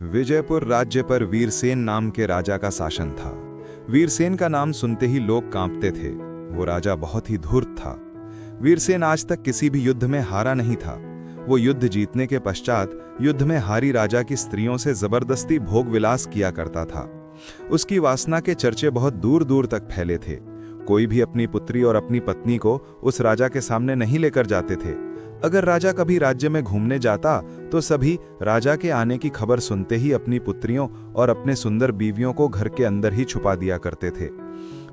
विजयपुर राज्य पर वीरसेन नाम के राजा का शासन था। वीरसेन का नाम सुनते ही लोग कांपते थे। वो राजा बहुत ही धूर्त था। वीरसेन आज तक किसी भी युद्ध में हारा नहीं था। वो युद्ध जीतने के पश्चात युद्ध में हारी राजा की स्त्रियों से जबरदस्ती भोग विलास किया करता था। उसकी वासना के चर्चे बहुत दूर दूर तक फैले थे। कोई भी अपनी पुत्री और अपनी पत्नी को उस राजा के सामने नहीं लेकर जाते थे। अगर राजा कभी राज्य में घूमने जाता तो सभी राजा के आने की खबर सुनते ही अपनी पुत्रियों और अपने सुंदर बीवियों को घर के अंदर ही छुपा दिया करते थे।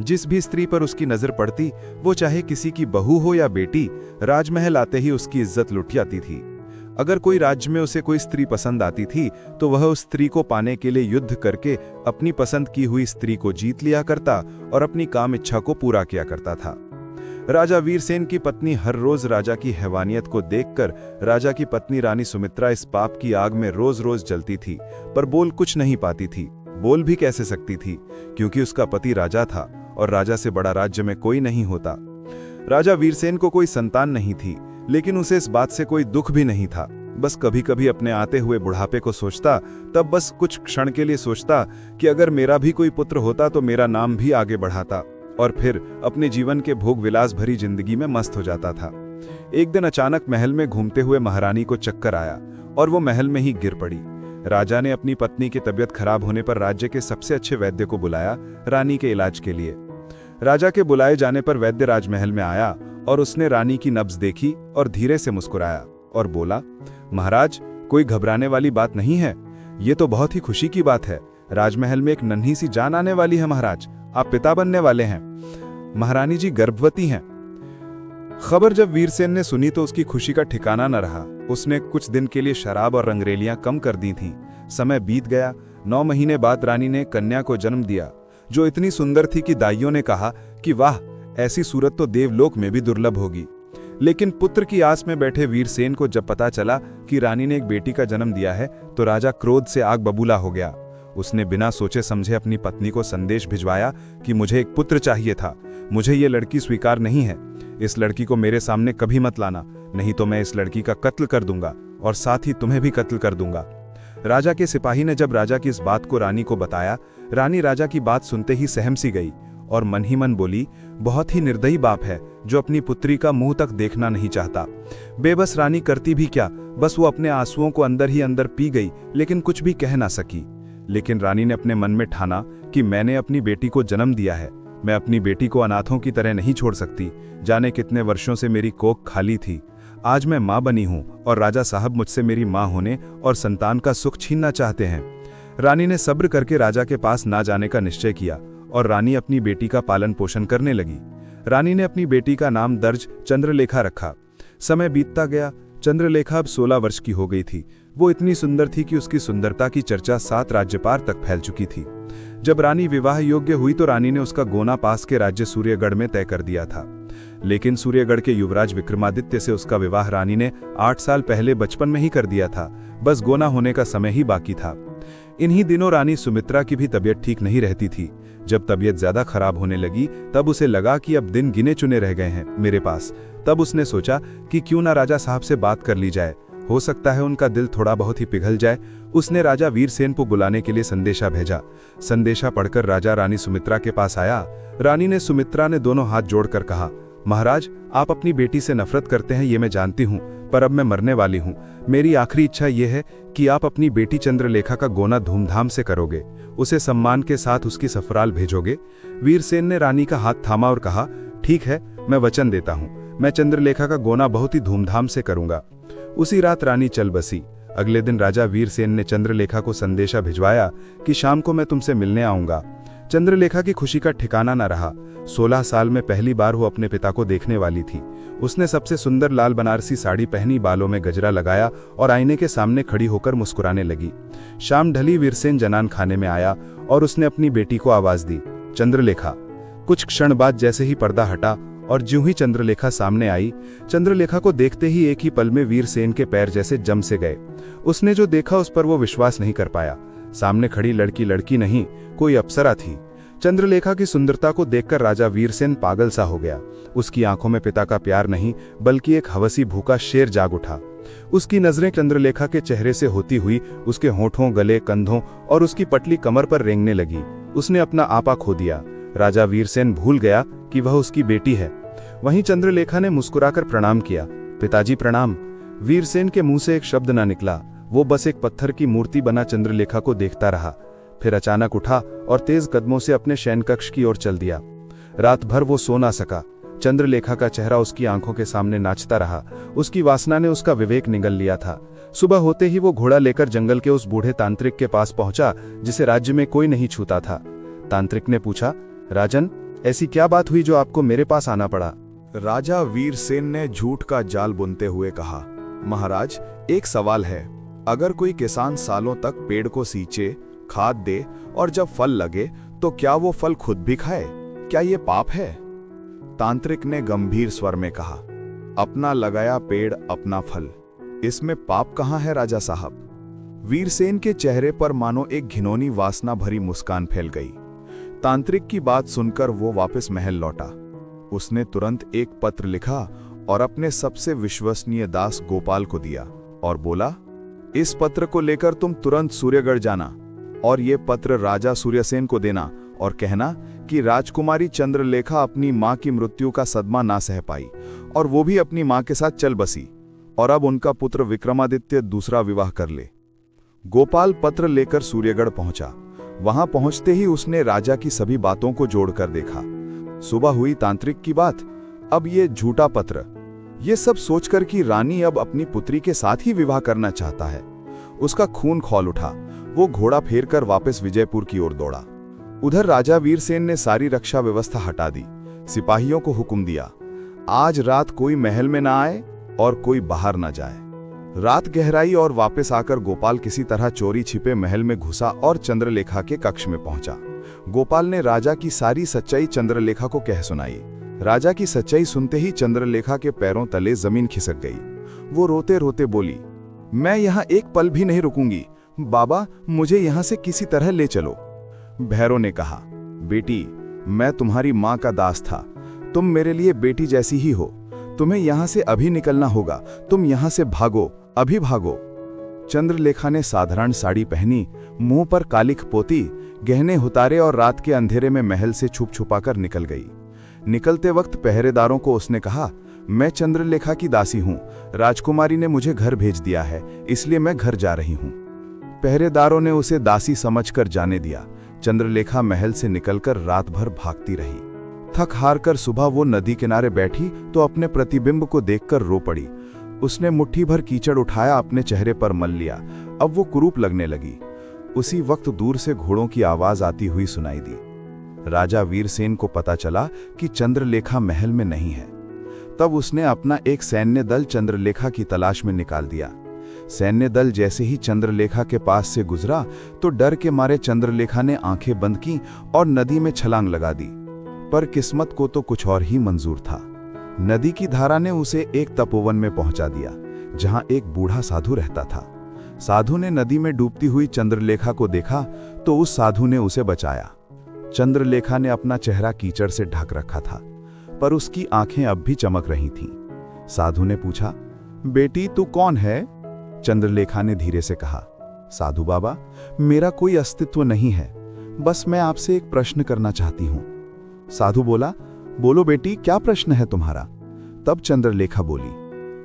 जिस भी स्त्री पर उसकी नजर पड़ती, वो चाहे किसी की बहू हो या बेटी, राजमहल आते ही उसकी इज्जत लुट जाती थी। अगर कोई राज्य में उसे कोई स्त्री पसंद आती थी तो वह उस स्त्री को पाने के लिए युद्ध करके अपनी पसंद की हुई स्त्री को जीत लिया करता और अपनी काम इच्छा को पूरा किया करता था। राजा वीरसेन की पत्नी हर रोज राजा की हैवानियत को देखकर राजा की पत्नी रानी सुमित्रा इस पाप की आग में रोज रोज जलती थी, पर बोल कुछ नहीं पाती थी। बोल भी कैसे सकती थी, क्योंकि उसका पति राजा था और राजा से बड़ा राज्य में कोई नहीं होता। राजा वीरसेन को कोई संतान नहीं थी, लेकिन उसे इस बात से कोई दुख भी नहीं था। बस कभी कभी अपने आते हुए बुढ़ापे को सोचता, तब बस कुछ क्षण के लिए सोचता कि अगर मेरा भी कोई पुत्र होता तो मेरा नाम भी आगे बढ़ाता, और फिर अपने जीवन के भोग विलास भरी जिंदगी में मस्त हो जाता था। एक दिन अचानक महल में घूमते हुए महारानी को चक्कर आया और वो महल में ही गिर पड़ी। राजा ने अपनी पत्नी की तबीयत खराब होने पर राज्य के सबसे अच्छे वैद्य को बुलाया रानी के इलाज के लिए। राजा के बुलाए जाने पर वैद्य राजमहल में आया और उसने रानी की नब्ज देखी और धीरे से मुस्कुराया और बोला, महाराज, कोई घबराने वाली बात नहीं है। ये तो बहुत ही खुशी की बात है। राजमहल में एक नन्ही सी जान आने वाली है महाराज। आप पिता बनने वाले हैं। महारानी जी गर्भवती हैं। खबर जब वीरसेन ने सुनी तो उसकी खुशी का ठिकाना न रहा। उसने कुछ दिन के लिए शराब और रंगरेलियां कम कर दी थीं। समय बीत गया। 9 महीने बाद रानी ने कन्या को जन्म दिया, जो इतनी सुंदर थी कि दाइयों ने कहा कि वाह, ऐसी सूरत तो देवलोक में भी दुर्लभ होगी। लेकिन पुत्र की आस में बैठे वीरसेन को जब पता चला कि रानी ने एक बेटी का जन्म दिया है तो राजा क्रोध से आग बबूला हो गया। उसने बिना सोचे समझे अपनी पत्नी को संदेश भिजवाया कि मुझे एक पुत्र चाहिए था। मुझे ये लड़की स्वीकार नहीं है। इस लड़की को मेरे सामने कभी मत लाना, नहीं तो मैं इस लड़की का कत्ल कर दूंगा और साथ ही तुम्हें भी कत्ल कर दूंगा। राजा के सिपाही ने जब राजा की इस बात को रानी को बताया, रानी राजा की बात सुनते ही सहम सी गई और मन ही मन बोली, बहुत ही निर्दयी बाप है जो अपनी पुत्री का मुंह तक देखना नहीं चाहता। बेबस रानी करती भी क्या, बस वो अपने आंसुओं को अंदर ही अंदर पी गई, लेकिन कुछ भी कह ना सकी। लेकिन रानी ने अपने मन में ठाना कि मैंने अपनी बेटी को जन्म दिया है, मैं अपनी बेटी को अनाथों की तरह नहीं छोड़ सकती। जाने कितने वर्षों से मेरी कोख खाली थी। आज मैं मां बनी हूं और राजा साहब मुझसे मेरी मां होने और संतान का सुख छीनना चाहते हैं। रानी ने सब्र करके राजा के पास ना जाने का निश्चय किया और रानी अपनी बेटी का पालन पोषण करने लगी। रानी ने अपनी बेटी का नाम दर्ज चंद्रलेखा रखा। समय बीतता गया। चंद्रलेखा अब 16 वर्ष की हो गई थी। वो इतनी सुंदर थी कि उसकी सुंदरता की चर्चा 7 राज्य पार तक फैल चुकी थी। जब रानी विवाह योग्य हुई तो रानी ने उसका गोना पास के राज्य सूर्यगढ़ में तय कर दिया था। लेकिन सूर्यगढ़ के युवराज विक्रमादित्य से उसका विवाह रानी ने 8 साल पहले बचपन में ही कर दिया था। बस गोना होने का समय ही बाकी था। इन्हीं दिनों रानी सुमित्रा की भी तबीयत ठीक नहीं रहती थी। जब तबीयत ज्यादा खराब होने लगी तब उसे लगा कि अब दिन गिने चुने रह गए हैं मेरे पास। तब उसने सोचा कि क्यों ना राजा साहब से बात कर ली जाए, हो सकता है उनका दिल थोड़ा बहुत ही पिघल जाए। उसने राजा वीरसेन को बुलाने के लिए संदेशा भेजा। संदेशा पढ़कर राजा रानी सुमित्रा के पास आया। रानी ने सुमित्रा ने दोनों हाथ जोड़कर कहा, महाराज, आप अपनी बेटी से नफरत करते हैं ये मैं जानती हूँ, पर अब मैं मरने वाली हूँ। मेरी आखिरी इच्छा ये है कि आप अपनी बेटी चंद्रलेखा का गोना धूमधाम से करोगे, उसे सम्मान के साथ उसकी ससुराल भेजोगे। वीरसेन ने रानी का हाथ थामा और कहा, ठीक है, मैं वचन देता हूँ, मैं चंद्रलेखा का गोना बहुत ही धूमधाम से करूंगा। उसी रात रानी चल बसी। अगले दिन राजा वीरसेन ने चंद्रलेखा को संदेशा भिजवाया कि शाम को मैं तुमसे मिलने आऊंगा। चंद्रलेखा की खुशी का ठिकाना न रहा। 16 साल में पहली बार वो अपने पिता को देखने वाली थी। उसने सबसे सुंदर लाल बनारसी साड़ी पहनी, बालों में गजरा लगाया और आईने के सामने खड़ी होकर मुस्कुराने लगी। शाम ढली, वीरसेन जनान खाने में आया और उसने अपनी बेटी को आवाज दी, चंद्रलेखा। कुछ क्षण बाद जैसे ही पर्दा हटा और ज्यों ही चंद्रलेखा सामने आई, चंद्रलेखा को देखते ही एक ही पल में वीरसेन के पैर जैसे जम से गए। उसने जो देखा उस पर वो विश्वास नहीं कर पाया। सामने खड़ी लड़की लड़की नहीं, कोई अप्सरा थी। चंद्रलेखा की सुंदरता को देखकर राजा वीरसेन पागल सा हो गया। उसकी आंखों में पिता का प्यार नहीं बल्कि एक हवसी भूखा शेर जाग उठा। उसकी नजरें चंद्रलेखा के चेहरे से होती हुई उसके होठों, गले, कंधों और उसकी पतली कमर पर रेंगने लगी। उसने अपना आपा खो दिया। राजा वीरसेन भूल गया कि वह उसकी बेटी है। वहीं चंद्रलेखा ने मुस्कुराकर प्रणाम किया। पिताजी प्रणाम। वीरसेन के मुंह से एक शब्द न निकला। वो बस एक पत्थर की मूर्ति बना चंद्रलेखा को देखता रहा। फिर अचानक उठा और तेज कदमों से अपने शयन कक्ष की ओर चल दिया। रात भर वो सो ना सका। चंद्रलेखा का चेहरा उसकी आंखों के सामने नाचता रहा। उसकी वासना ने उसका विवेक निगल लिया था। सुबह होते ही वो घोड़ा लेकर जंगल के उस बूढ़े तांत्रिक के पास पहुंचा जिसे राज्य में कोई नहीं छूता था। तांत्रिक ने पूछा, राजन, ऐसी क्या बात हुई जो आपको मेरे पास आना पड़ा? राजा वीरसेन ने झूठ का जाल बुनते हुए कहा, महाराज, एक सवाल है। अगर कोई किसान सालों तक पेड़ को सींचे, खाद दे और जब फल लगे तो क्या वो फल खुद भी खाए? क्या ये पाप है? तांत्रिक ने गंभीर स्वर में कहा, अपना लगाया पेड़ अपना फल, इसमें पाप कहां है राजा साहब? वीरसेन के चेहरे पर मानो एक घिनौनी वासना भरी मुस्कान फैल गई। तांत्रिक की बात सुनकर वो वापस महल लौटा। उसने तुरंत एक पत्र लिखा और अपने सबसे विश्वसनीय दास गोपाल को दिया और बोला, इस पत्र को लेकर तुम तुरंत सूर्यगढ़ जाना और ये पत्र राजा सूर्यसेन को देना और कहना कि राजकुमारी चंद्रलेखा अपनी मां की मृत्यु का सदमा ना सह पाई और वो भी अपनी मां के साथ चल बसी और अब उनका पुत्र विक्रमादित्य दूसरा विवाह कर ले। गोपाल पत्र लेकर सूर्यगढ़ पहुंचा। वहां पहुंचते ही उसने राजा की सभी बातों को जोड़कर देखा। सुबह हुई तांत्रिक की बात, अब ये झूठा पत्र, ये सब सोचकर कि रानी अब अपनी पुत्री के साथ ही विवाह करना चाहता है। उसका खून खौल उठा। वो घोड़ा फेरकर वापस विजयपुर की ओर दौड़ा। उधर राजा वीरसेन ने सारी रक्षा व्यवस्था हटा दी। सिपाहियों को हुक्म दिया, आज रात कोई महल में ना आए और कोई बाहर ना जाए। रात गहराई और वापस आकर गोपाल किसी तरह चोरी छिपे महल में घुसा और चंद्रलेखा के कक्ष में पहुंचा। गोपाल ने राजा की सारी सच्चाई चंद्रलेखा को कह सुनाई। राजा की सच्चाई सुनते ही चंद्रलेखा के पैरों तले जमीन खिसक गई। वो रोते रोते बोली, मैं यहाँ एक पल भी नहीं रुकूंगी। बाबा, मुझे यहाँ से किसी तरह ले चलो। भैरव ने कहा, बेटी, मैं तुम्हारी माँ का दास था। तुम मेरे लिए बेटी जैसी ही हो। तुम्हें यहाँ से अभी निकलना होगा। तुम यहाँ से भागो, अभी भागो। चंद्रलेखा ने साधारण साड़ी पहनी, मुंह पर कालिख पोती, गहने उतारे और रात के अंधेरे में महल से छुप छुपाकर निकल गई। निकलते वक्त पहरेदारों को उसने कहा, मैं चंद्रलेखा की दासी हूं। राजकुमारी ने मुझे घर भेज दिया है, इसलिए मैं घर जा रही हूं। पहरेदारों ने उसे दासी समझकर जाने दिया। चंद्रलेखा महल से निकलकर रात भर भागती रही। थक हार कर सुबह वो नदी किनारे बैठी तो अपने प्रतिबिंब को देखकर रो पड़ी। उसने मुट्ठी भर कीचड़ उठाया, अपने चेहरे पर मल लिया। अब वो कुरूप लगने लगी। उसी वक्त दूर से घोड़ों की आवाज आती हुई सुनाई दी। राजा वीरसेन को पता चला कि चंद्रलेखा महल में नहीं है। तब उसने अपना एक सैन्य दल चंद्रलेखा की तलाश में निकाल दिया। सैन्य दल जैसे ही चंद्रलेखा के पास से गुजरा तो डर के मारे चंद्रलेखा ने आंखें बंद की और नदी में छलांग लगा दी। पर किस्मत को तो कुछ और ही मंजूर था। नदी की धारा ने उसे एक तपोवन में पहुंचा दिया, जहां एक बूढ़ा साधु रहता था। साधु ने नदी में डूबती हुई चंद्रलेखा को देखा तो उस साधु ने उसे बचाया। चंद्रलेखा ने अपना चेहरा कीचड़ से ढक रखा था, पर उसकी आंखें अब भी चमक रही थीं। साधु ने पूछा, बेटी, तू कौन है? चंद्रलेखा ने धीरे से कहा, साधु बाबा, मेरा कोई अस्तित्व नहीं है, बस मैं आपसे एक प्रश्न करना चाहती हूं। साधु बोला, बोलो बेटी, क्या प्रश्न है तुम्हारा? तब चंद्रलेखा बोली,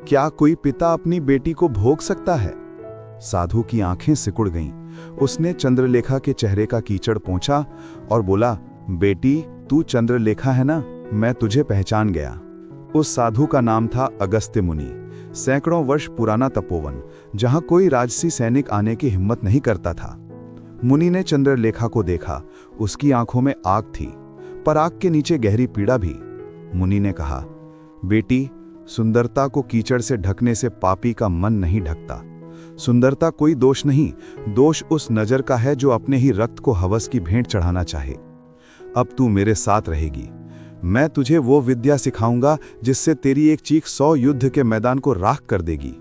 क्या कोई पिता अपनी बेटी को भोग सकता है? साधु की आंखें सिकुड़ गईं। उसने चंद्रलेखा के चेहरे का कीचड़ पोंछा और बोला, बेटी, तू चंद्रलेखा है ना? मैं तुझे पहचान गया। उस साधु का नाम था अगस्त्य मुनि। सैकड़ों वर्ष पुराना तपोवन, जहां कोई राजसी सैनिक आने की हिम्मत नहीं करता था। मुनि ने चंद्रलेखा को देखा। उसकी आंखों में आग थी, पर आग के नीचे गहरी पीड़ा भी। मुनि ने कहा, बेटी, सुंदरता को कीचड़ से ढकने से पापी का मन नहीं ढकता। सुंदरता कोई दोष नहीं, दोष उस नजर का है जो अपने ही रक्त को हवस की भेंट चढ़ाना चाहे। अब तू मेरे साथ रहेगी। मैं तुझे वो विद्या सिखाऊंगा जिससे तेरी एक चीख 100 युद्ध के मैदान को राख कर देगी।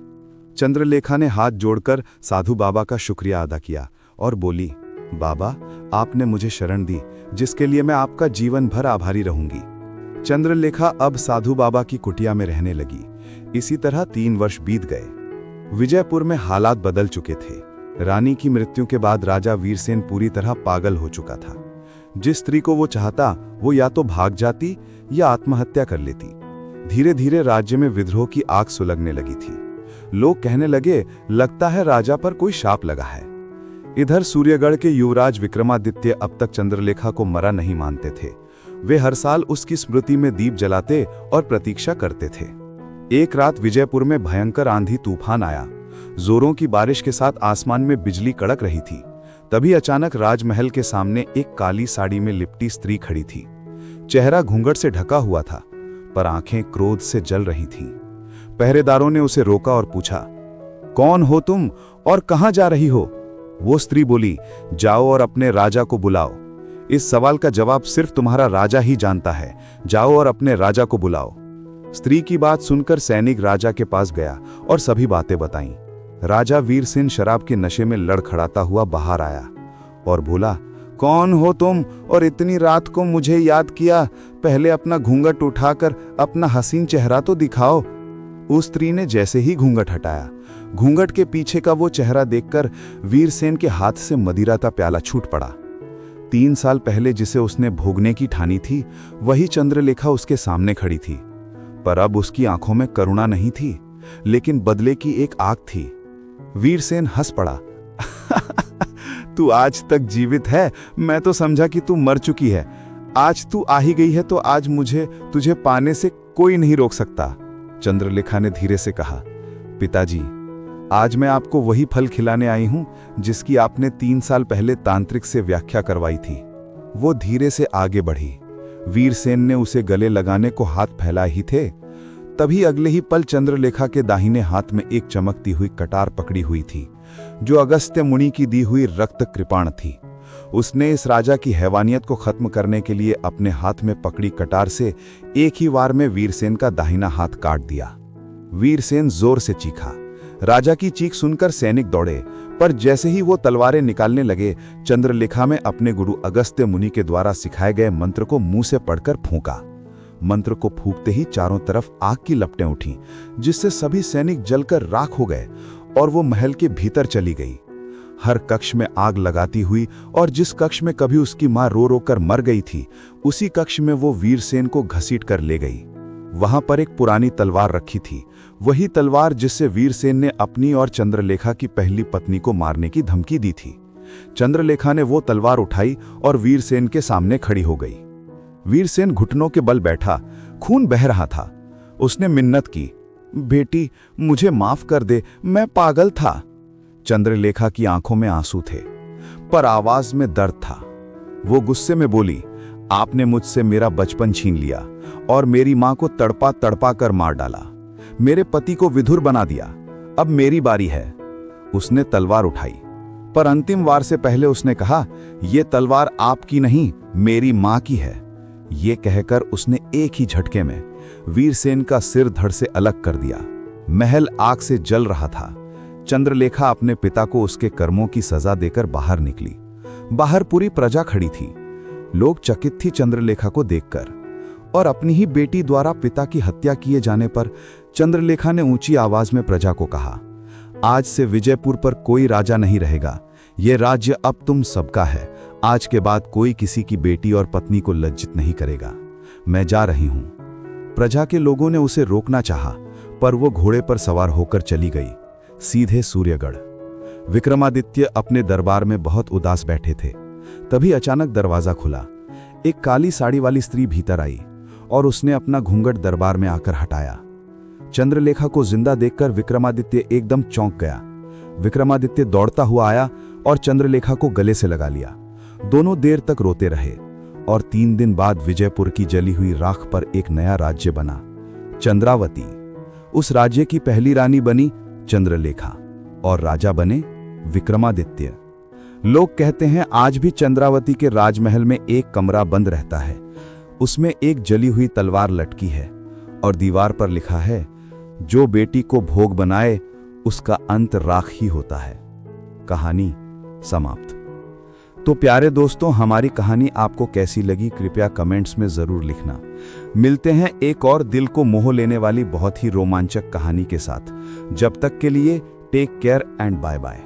चंद्रलेखा ने हाथ जोड़कर साधु बाबा का शुक्रिया अदा किया और बोली, बाबा, आपने मुझे शरण दी, जिसके लिए मैं आपका जीवन भर आभारी रहूंगी। चंद्रलेखा अब साधु बाबा की कुटिया में रहने लगी। इसी तरह 3 वर्ष बीत गए। विजयपुर में हालात बदल चुके थे। रानी की मृत्यु के बाद राजा वीरसेन पूरी तरह पागल हो चुका था। जिस स्त्री को वो चाहता, वो या तो भाग जाती या आत्महत्या कर लेती। धीरे धीरे राज्य में विद्रोह की आग सुलगने लगी थी। लोग कहने लगे, लगता है राजा पर कोई शाप लगा है। इधर सूर्यगढ़ के युवराज विक्रमादित्य अब तक चंद्रलेखा को मरा नहीं मानते थे। वे हर साल उसकी स्मृति में दीप जलाते और प्रतीक्षा करते थे। एक रात विजयपुर में भयंकर आंधी तूफान आया। जोरों की बारिश के साथ आसमान में बिजली कड़क रही थी। तभी अचानक राजमहल के सामने एक काली साड़ी में लिपटी स्त्री खड़ी थी। चेहरा घूंघट से ढका हुआ था, पर आंखें क्रोध से जल रही थीं। पहरेदारों ने उसे रोका और पूछा, कौन हो तुम और कहां जा रही हो? वो स्त्री बोली, जाओ और अपने राजा को बुलाओ। इस सवाल का जवाब सिर्फ तुम्हारा राजा ही जानता है। जाओ और अपने राजा को बुलाओ। स्त्री की बात सुनकर सैनिक राजा के पास गया और सभी बातें बताईं। राजा वीरसेन शराब के नशे में लड़खड़ाता हुआ बाहर आया और बोला, कौन हो तुम और इतनी रात को मुझे याद किया? पहले अपना घूंघट उठाकर अपना हसीन चेहरा तो दिखाओ। उस स्त्री ने जैसे ही घूंघट हटाया, घूंघट के पीछे का वो चेहरा देखकर वीरसेन के हाथ से मदिरा का प्याला छूट पड़ा। 3 साल पहले जिसे उसने भोगने की ठानी थी, वही चंद्रलेखा उसके सामने खड़ी थी। पर अब उसकी आंखों में करुणा नहीं थी, लेकिन बदले की एक आग थी। वीरसेन हंस पड़ा। तू आज तक जीवित है? मैं तो समझा कि तू मर चुकी है। आज तू आ ही गई है तो आज मुझे तुझे पाने से कोई नहीं रोक सकता। चंद्रलेखा ने धीरे से कहा, पिताजी, आज मैं आपको वही फल खिलाने आई हूं जिसकी आपने 3 साल पहले तांत्रिक से व्याख्या करवाई थी। वो धीरे से आगे बढ़ी। वीरसेन ने उसे गले लगाने को हाथ फैलाए ही थे, तभी अगले ही पल चंद्रलेखा के दाहिने हाथ में एक चमकती हुई कटार पकड़ी हुई थी, जो अगस्त्य मुनि की दी हुई रक्त कृपाण थी। उसने इस राजा की हैवानियत को खत्म करने के लिए अपने हाथ में पकड़ी कटार से एक ही वार में वीरसेन का दाहिना हाथ काट दिया। वीरसेन जोर से चीखा। राजा की चीख सुनकर सैनिक दौड़े, पर जैसे ही वो तलवारें निकालने लगे, चंद्रलेखा में अपने गुरु अगस्त्य मुनि के द्वारा सिखाए गए मंत्र को मुंह से पढ़कर फूंका। मंत्र को फूंकते ही चारों तरफ आग की लपटें उठी, जिससे सभी सैनिक जलकर राख हो गए और वो महल के भीतर चली गई। हर कक्ष में आग लगाती हुई, और जिस कक्ष में कभी उसकी मां रो रो कर मर गई थी, उसी कक्ष में वो वीरसेन को घसीट कर ले गई। वहां पर एक पुरानी तलवार रखी थी, वही तलवार जिससे वीरसेन ने अपनी और चंद्रलेखा की पहली पत्नी को मारने की धमकी दी थी। चंद्रलेखा ने वो तलवार उठाई और वीरसेन के सामने खड़ी हो गई। वीरसेन घुटनों के बल बैठा, खून बह रहा था। उसने मिन्नत की, बेटी, मुझे माफ कर दे, मैं पागल था। चंद्रलेखा की आंखों में आंसू थे, पर आवाज में दर्द था। वो गुस्से में बोली, आपने मुझसे मेरा बचपन छीन लिया और मेरी मां को तड़पा तड़पा कर मार डाला। मेरे पति को विधुर बना दिया। अब मेरी बारी है। उसने तलवार उठाई, पर अंतिम वार से पहले उसने कहा, यह तलवार आपकी नहीं, मेरी मां की है। ये कहकर उसने एक ही झटके में वीरसेन का सिर धड़ से अलग कर दिया। महल आग से जल रहा था। चंद्रलेखा अपने पिता को उसके कर्मों की सजा देकर बाहर निकली। बाहर पूरी प्रजा खड़ी थी। लोग चकित थी चंद्रलेखा को देखकर, और अपनी ही बेटी द्वारा पिता की हत्या किए जाने पर चंद्रलेखा ने ऊंची आवाज में प्रजा को कहा, आज से विजयपुर पर कोई राजा नहीं रहेगा। ये राज्य अब तुम सबका है। आज के बाद कोई किसी की बेटी और पत्नी को लज्जित नहीं करेगा। मैं जा रही हूं। प्रजा के लोगों ने उसे रोकना चाहा, पर वो घोड़े पर सवार होकर चली गई, सीधे सूर्यगढ़। विक्रमादित्य अपने दरबार में बहुत उदास बैठे थे। तभी अचानक दरवाजा खुला। एक काली साड़ी वाली स्त्री भीतर आई और उसने अपना घूंघट दरबार में आकर हटाया। चंद्रलेखा को जिंदा देखकर विक्रमादित्य एकदम चौंक गया। विक्रमादित्य दौड़ता हुआ आया और चंद्रलेखा को गले से लगा लिया। दोनों देर तक रोते रहे, और 3 दिन बाद विजयपुर की जली हुई राख पर एक नया राज्य बना, चंद्रावती। उस राज्य की पहली रानी बनी चंद्रलेखा और राजा बने विक्रमादित्य। लोग कहते हैं आज भी चंद्रावती के राजमहल में एक कमरा बंद रहता है। उसमें एक जली हुई तलवार लटकी है और दीवार पर लिखा है, जो बेटी को भोग बनाए उसका अंत राख ही होता है। कहानी समाप्त। तो प्यारे दोस्तों, हमारी कहानी आपको कैसी लगी कृपया कमेंट्स में ज़रूर लिखना। मिलते हैं एक और दिल को मोह लेने वाली बहुत ही रोमांचक कहानी के साथ। जब तक के लिए take care and bye bye.